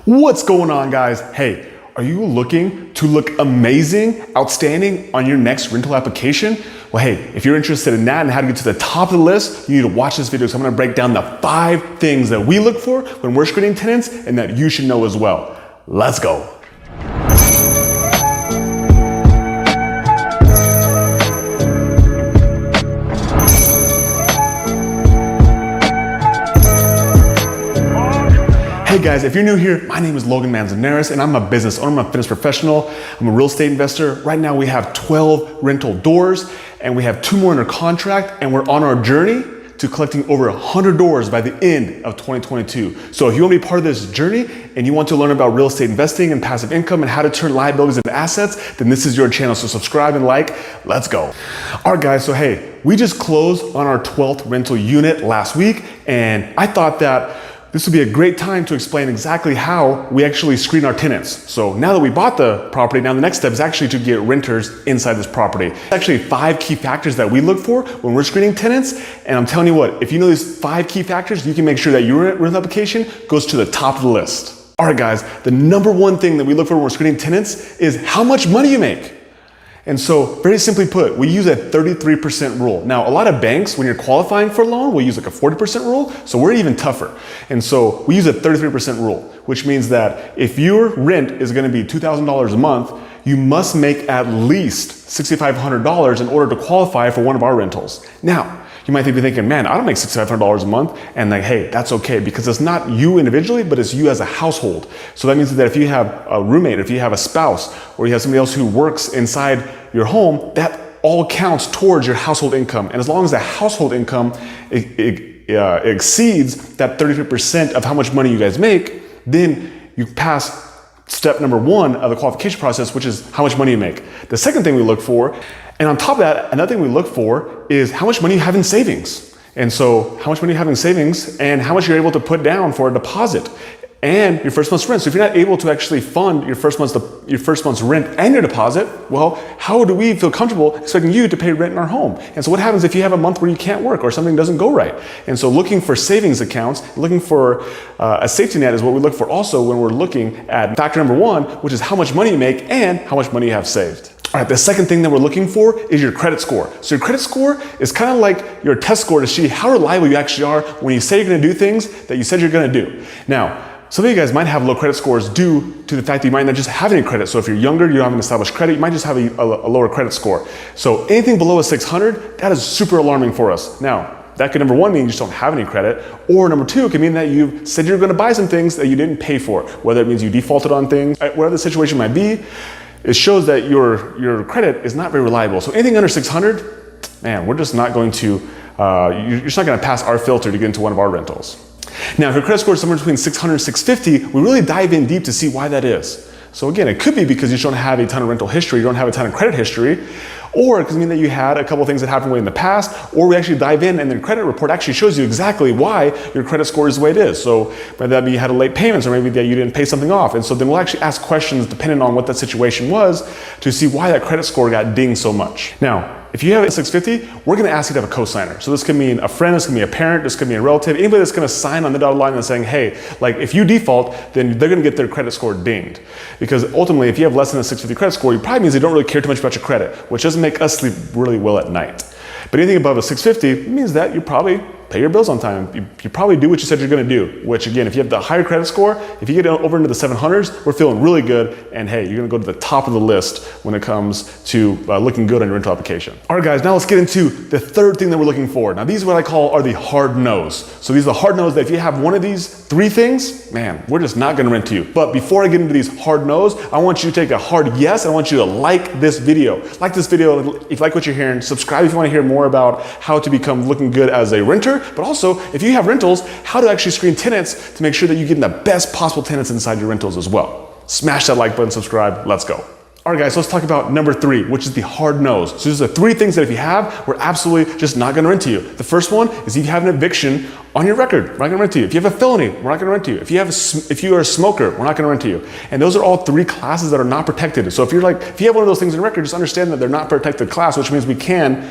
What's going on, guys? Hey, are you looking to look amazing, outstanding on your next rental application? Well, hey, if you're interested in that and how to get to the top of the list, you need to watch this video because I'm gonna break down the 5 things that we look for when we're screening tenants and that you should know as well. Let's go. Hey guys, if you're new here, my name is Logan Manzanares and I'm a business owner, I'm a fitness professional, I'm a real estate investor. Right now we have 12 rental doors and we have 2 more under contract and we're on our journey to collecting over 100 doors by the end of 2022. So if you want to be part of this journey and you want to learn about real estate investing and passive income and how to turn liabilities into assets, then this is your channel. So subscribe and like, let's go. All right guys, so hey, we just closed on our 12th rental unit last week and I thought that this would be a great time to explain exactly how we actually screen our tenants. So now that we bought the property, now the next step is actually to get renters inside this property. There's actually 5 key factors that we look for when we're screening tenants. And I'm telling you what, if you know these 5 key factors, you can make sure that your rental application goes to the top of the list. All right guys, the number 1 thing that we look for when we're screening tenants is how much money you make. And so very simply put, we use a 33% rule. Now, a lot of banks, when you're qualifying for a loan, will use like a 40% rule. So we're even tougher. And so we use a 33% rule, which means that if your rent is gonna be $2,000 a month, you must make at least $6,500 in order to qualify for one of our rentals. Now, you might be thinking, man, I don't make $6,500 a month. And like, hey, that's okay because it's not you individually, but it's you as a household. So that means that if you have a roommate, if you have a spouse, or you have somebody else who works inside your home, that all counts towards your household income. And as long as the household income exceeds that 33% of how much money you guys make, then you pass step number 1 of the qualification process, which is how much money you make. The second thing we look for, and on top of that, another thing we look for is how much money you have in savings. And so how much money you have in savings and how much you're able to put down for a deposit and your first month's rent. So if you're not able to actually fund your first month's rent and your deposit, well, how do we feel comfortable expecting you to pay rent in our home? And so what happens if you have a month where you can't work or something doesn't go right? And so looking for savings accounts, looking for a safety net is what we look for also when we're looking at factor number 1, which is how much money you make and how much money you have saved. All right, the second thing that we're looking for is your credit score. So your credit score is kind of like your test score to see how reliable you actually are when you say you're gonna do things that you said you're gonna do. Now, some of you guys might have low credit scores due to the fact that you might not just have any credit. So if you're younger, you don't have an established credit, you might just have a lower credit score. So anything below a 600, that is super alarming for us. Now, that could number 1 mean you just don't have any credit, or number 2 could mean that you said you're gonna buy some things that you didn't pay for, whether it means you defaulted on things, whatever the situation might be. It shows that your credit is not very reliable. So anything under 600, man, we're just not going to, you're just not gonna pass our filter to get into one of our rentals. Now, if your credit score is somewhere between 600 and 650, we really dive in deep to see why that is. So again, it could be because you don't have a ton of rental history, you don't have a ton of credit history, or it could mean that you had a couple things that happened way in the past, or we actually dive in and the credit report actually shows you exactly why your credit score is the way it is. So whether that be you had a late payments or maybe that you didn't pay something off. And so then we'll actually ask questions depending on what that situation was to see why that credit score got dinged so much. Now, if you have a 650, we're gonna ask you to have a cosigner. So this could mean a friend, this could be a parent, this could be a relative, anybody that's gonna sign on the dotted line and saying, hey, like if you default, then they're gonna get their credit score dinged. Because ultimately, if you have less than a 650 credit score, it probably means they don't really care too much about your credit, which doesn't make us sleep really well at night. But anything above a 650 means that you probably pay your bills on time. You probably do what you said you're gonna do, which again, if you have the higher credit score, if you get over into the 700s, we're feeling really good. And hey, you're gonna go to the top of the list when it comes to looking good on your rental application. All right guys, now let's get into the third thing that we're looking for. Now these are what I call are the hard no's. So these are the hard no's that if you have one of these 3 things, man, we're just not gonna rent to you. But before I get into these hard no's, I want you to take a hard yes. I want you to like this video. Like this video if you like what you're hearing. Subscribe if you wanna hear more about how to become looking good as a renter. But also, if you have rentals, how to actually screen tenants to make sure that you're getting the best possible tenants inside your rentals as well. Smash that like button, subscribe, let's go. All right guys, so let's talk about number 3, which is the hard no's. So these are 3 things that if you have, we're absolutely just not gonna rent to you. The first one is if you have an eviction on your record, we're not gonna rent to you. If you have a felony, we're not gonna rent to you. If you are a smoker, we're not gonna rent to you. And those are all 3 classes that are not protected. So if you have one of those things in your record, just understand that they're not protected class, which means we can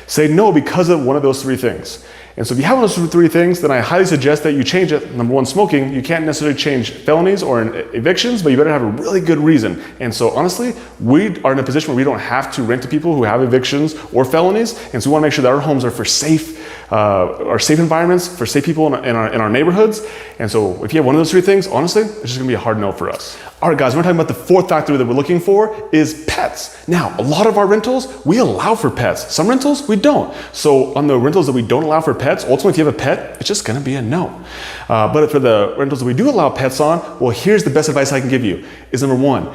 say no because of one of those 3 things. And so if you have one of those three things, then I highly suggest that you change it. Number one, smoking. You can't necessarily change felonies or evictions, but you better have a really good reason. And so honestly, we are in a position where we don't have to rent to people who have evictions or felonies. And so we want to make sure that our homes are for safe environments, for safe people in our neighborhoods. And so if you have one of those three things, honestly, it's just gonna be a hard no for us. All right, guys, we're talking about the fourth factor that we're looking for is pets. Now, a lot of our rentals, we allow for pets. Some rentals, we don't. So on the rentals that we don't allow for pets, ultimately, if you have a pet, it's just gonna be a no. But for the rentals that we do allow pets on, well, here's the best advice I can give you, is number one,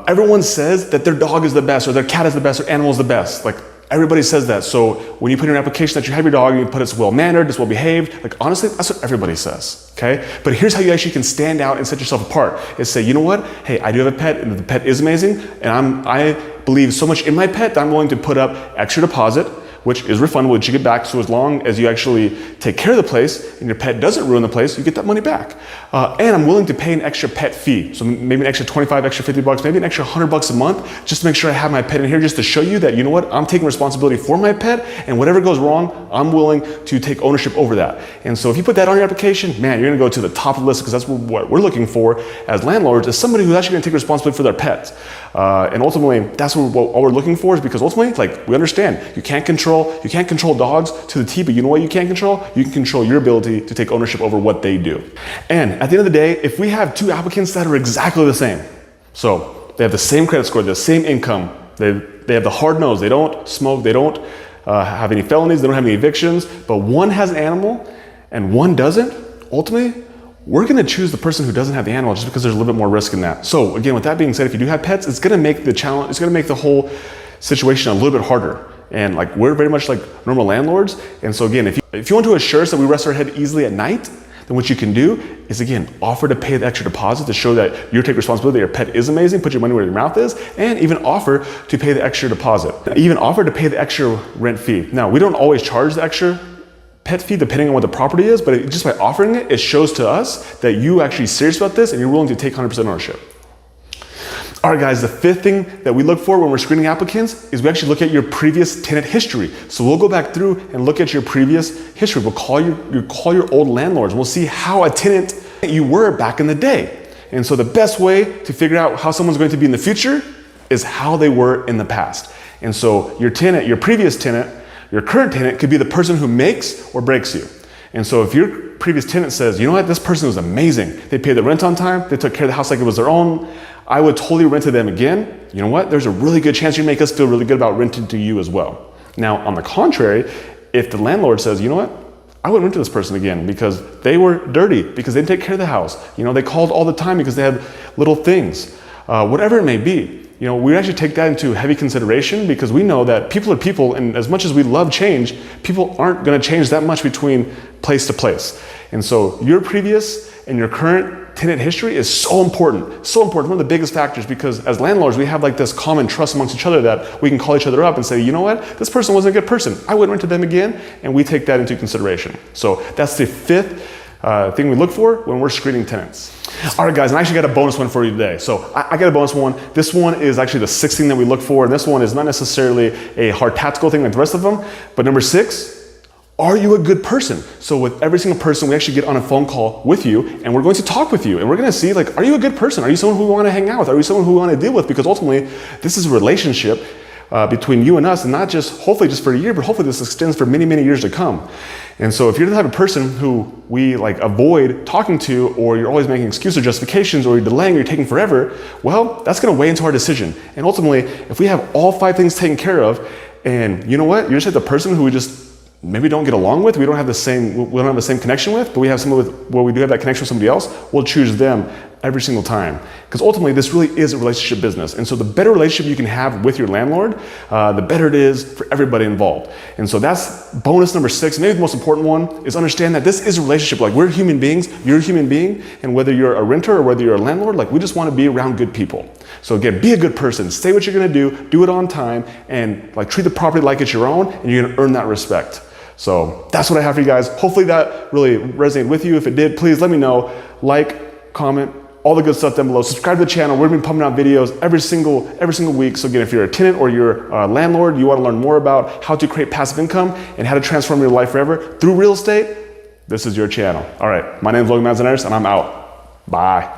everyone says that their dog is the best, or their cat is the best, or animal is the best. Like, everybody says that. So when you put in your application that you have your dog and you put it's well-mannered, it's well-behaved, like honestly, that's what everybody says, okay? But here's how you actually can stand out and set yourself apart, is say, you know what? Hey, I do have a pet and the pet is amazing, and I believe so much in my pet that I'm willing to put up extra deposit, which is refundable, which you get back. So as long as you actually take care of the place and your pet doesn't ruin the place, you get that money back. And I'm willing to pay an extra pet fee. So maybe an extra 25, extra 50 bucks, maybe an extra 100 bucks a month, just to make sure I have my pet in here, just to show you that, you know what, I'm taking responsibility for my pet, and whatever goes wrong, I'm willing to take ownership over that. And so if you put that on your application, man, you're gonna go to the top of the list, because that's what we're looking for as landlords, is somebody who's actually gonna take responsibility for their pets. And ultimately, that's what all we're looking for, is because ultimately, like, we understand you can't control dogs to the T, but you know what you can control? You can control your ability to take ownership over what they do. And at the end of the day, if we have two applicants that are exactly the same, so they have the same credit score, the same income, they have the hard nose, they don't smoke, they don't have any felonies, they don't have any evictions, but one has an animal and one doesn't, ultimately, we're gonna choose the person who doesn't have the animal just because there's a little bit more risk in that. So again, with that being said, if you do have pets, it's gonna make the whole situation a little bit harder. And like, we're very much like normal landlords. And so again, if you want to assure us that we rest our head easily at night, then what you can do is, again, offer to pay the extra deposit to show that you take responsibility, that your pet is amazing, put your money where your mouth is, and even offer to pay the extra deposit. Even offer to pay the extra rent fee. Now, we don't always charge the extra pet fee depending on what the property is, but just by offering it, it shows to us that you actually serious about this and you're willing to take 100% ownership. All right, guys, the fifth thing that we look for when we're screening applicants is we actually look at your previous tenant history. So we'll go back through and look at your previous history. We'll call your old landlords. We'll see how a tenant you were back in the day. And so the best way to figure out how someone's going to be in the future is how they were in the past. And so your tenant, your previous tenant, your current tenant could be the person who makes or breaks you. And so if your previous tenant says, you know what, this person was amazing. They paid the rent on time. They took care of the house like it was their own. I would totally rent to them again. You know what? There's a really good chance you make us feel really good about renting to you as well. Now, on the contrary, if the landlord says, you know what, I wouldn't rent to this person again because they were dirty, because they didn't take care of the house. You know, they called all the time because they had little things. Whatever it may be. You know, we actually take that into heavy consideration because we know that people are people, and as much as we love change, people aren't going to change that much between place to place. And so your previous and your current tenant history is so important, one of the biggest factors, because as landlords, we have like this common trust amongst each other that we can call each other up and say, you know what, this person wasn't a good person. I wouldn't rent to them again, and we take that into consideration. So that's the fifth thing we look for when we're screening tenants. All right, guys, and I actually got a bonus one for you today. So I got a bonus one. This one is actually the sixth thing that we look for, and this one is not necessarily a hard tactical thing like the rest of them, but number 6, are you a good person? So with every single person, we actually get on a phone call with you, and we're going to talk with you, and we're going to see, like, are you a good person? Are you someone who we want to hang out with? Are you someone who we want to deal with? Because ultimately, this is a relationship between you and us, and not just, hopefully just for a year, but hopefully this extends for many, many years to come. And so if you're the type of person who we like avoid talking to, or you're always making excuses or justifications, or you're delaying, or you're taking forever, well, that's going to weigh into our decision. And ultimately, if we have all 5 things taken care of, and you know what, you're just the person who we just maybe don't get along with, we don't have the same connection with, but we have someone where we do have that connection with somebody else, we'll choose them every single time. Because ultimately, this really is a relationship business. And so the better relationship you can have with your landlord, the better it is for everybody involved. And so that's bonus number 6. Maybe the most important one is understand that this is a relationship. Like, we're human beings, you're a human being, and whether you're a renter or whether you're a landlord, like, we just want to be around good people. So again, be a good person, say what you're going to do it on time, and like treat the property like it's your own, and you're going to earn that respect. So that's what I have for you guys. Hopefully that really resonated with you. If it did, please let me know. Like, comment, all the good stuff down below. Subscribe to the channel. We're gonna be pumping out videos every single week. So again, if you're a tenant or you're a landlord, you wanna learn more about how to create passive income and how to transform your life forever through real estate, this is your channel. All right, my name is Logan Manzanares and I'm out. Bye.